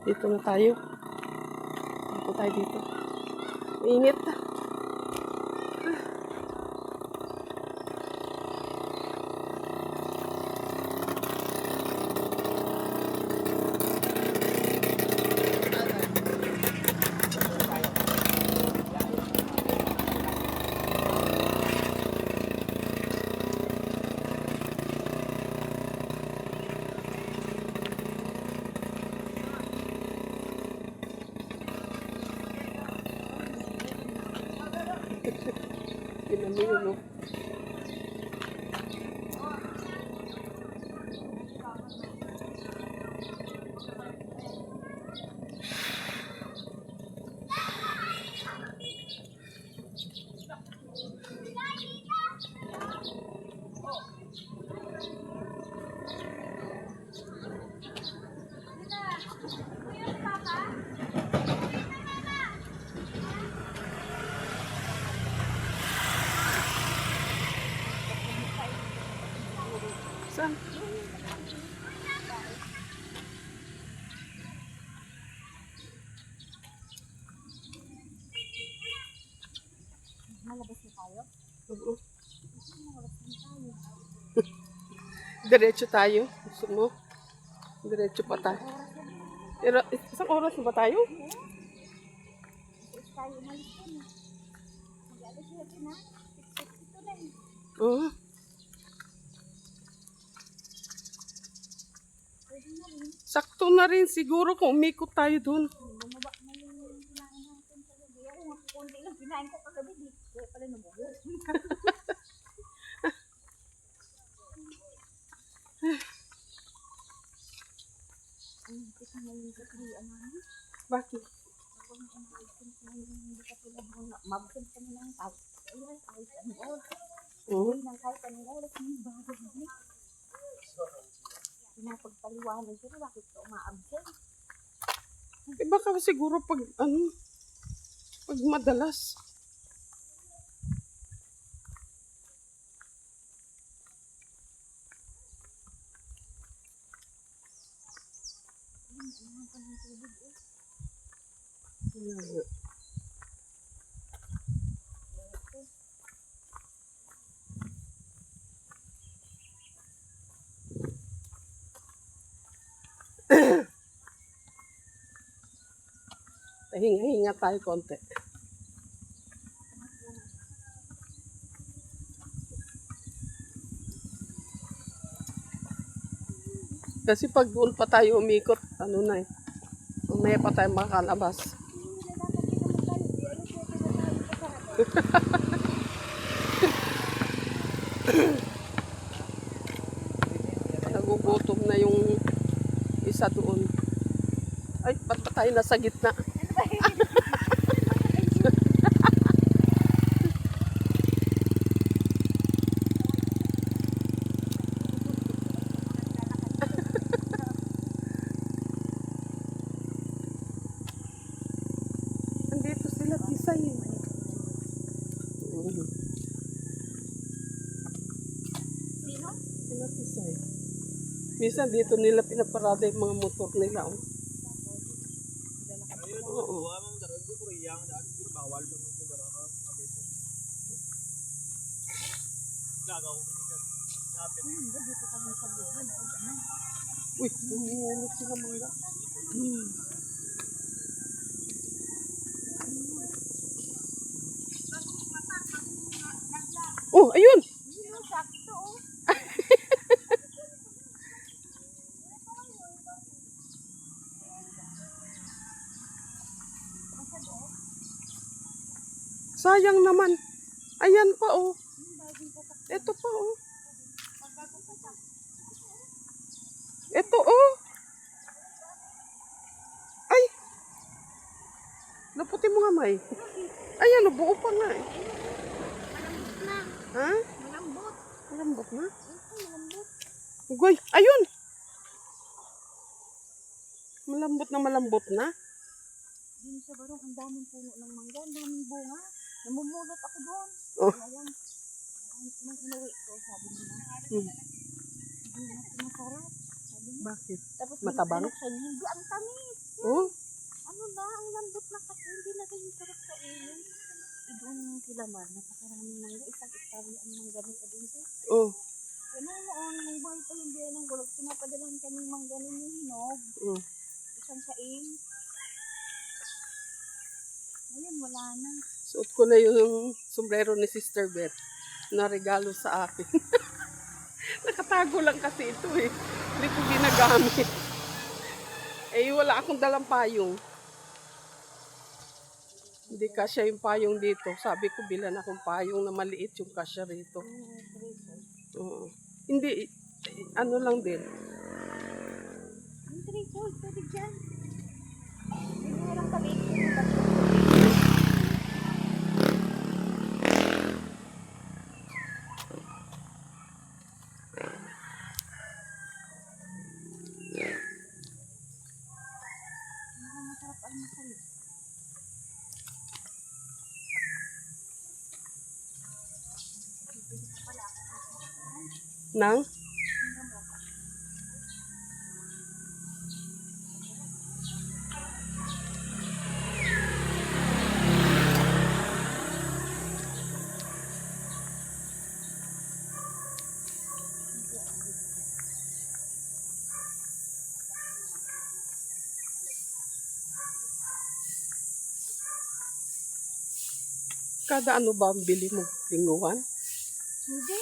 Dito na tayo. Dito tayo dito. Mainit na. Tingnan mo yun, no? Saan? Malabas na tayo? Oo. Malabas na tayo. Diretso tayo. Gusto mo? Diretso pa tayo. Pero, isang oras na ba tayo? Tapos tayo umalis ko na. Mag-alas natin na. 6:52 na eh. Oo. Pwede na rin. Sakto na rin siguro kung umikot tayo dun. Bumaba na yung kinain natin sa gabi. Ako nga kukunti lang kinain ko kagabi. Di kaya pala nabuhos. Ang higit na yung kakriyan namin. Bakit? Ako na ang higit na yung hindi ka tulad ng mabsent kami ng tao. Ayun, kahit ano oras. Oo. Ayun, kahit anong oras. Yung bago na. Pinapagpaliwanag ko na bakit ka umaabsent. Eh baka siguro pag pag madalas. Ayun, ka ng tubig eh. Hinga-hinga tayo konti. Kasi pag doon pa tayo umikot, ano na eh. Umaya pa tayo makalabas. Nagugutom na yung isa doon. Ay, ba't pa tayo nasa gitna? Andito sila, Tisay. Sino? Sila, Tisay. Minsan dito nila pinaparada yung mga motor nila. Oh. Oo. Hindi, dito kami sa buwan. Uy, bumulot sila mga. Oh, ayun! Sino sakto oh. Sayang naman. Ayan pa, oh. Ito pa, oh. Ito, oh. Ay! Naputi mo nga, May. Ayan, oh, buo pa nga, eh. Malambot na. Ha? Malambot. Malambot na? Ito, malambot. Ugoy, ayun! Malambot na. Dito sa barong, ang daming puno ng mangga, ang daming bunga. Namumulot ako doon. Oh. Ayan. Nung inuwi ko, sabi nila, Hmm. hindi na masarap. Sabi sabi niya. Bakit? Tapos Matabang? binuksan niya, hindi, ang tamis. Oh, Ano na, ang lambot na kasi, hindi na rin sarap sa ilong. Doon sila man, napakaraming mangga, isang iktari ang mangga nila din. oh, Ano noon, may buhay pa yung biya ng gulog, pinapadalan kaming mangga yung hinog, oh. isang kain. Ngayon, wala na. Suot ko na yung sombrero ni Sister Beth na regalo sa akin. Nakatago lang kasi ito eh. Hindi ko ginagamit. Eh, wala akong dalang payong. Hindi kasya yung payong dito. Sabi ko, bilan akong payong na maliit yung kasya rito. Oo. Hindi, ano lang din. Yung tricycle, pwede dyan. Hindi mo lang kami. Masarap ang masarap. Nang? Kada ano ba ang bili mo? Linguhan? Hindi.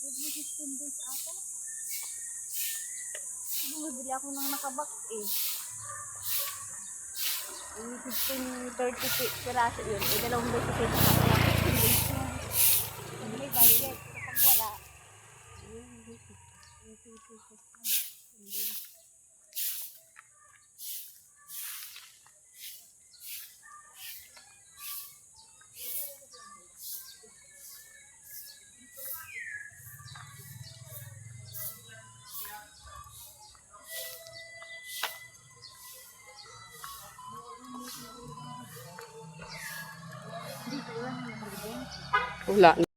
Hindi 15 days ata. Bumibili ako ng nakabak eh. 15, 30 piraso yun. Eh, dalawang beses yun. 15 days na. May budget. Kapag wala, Wala.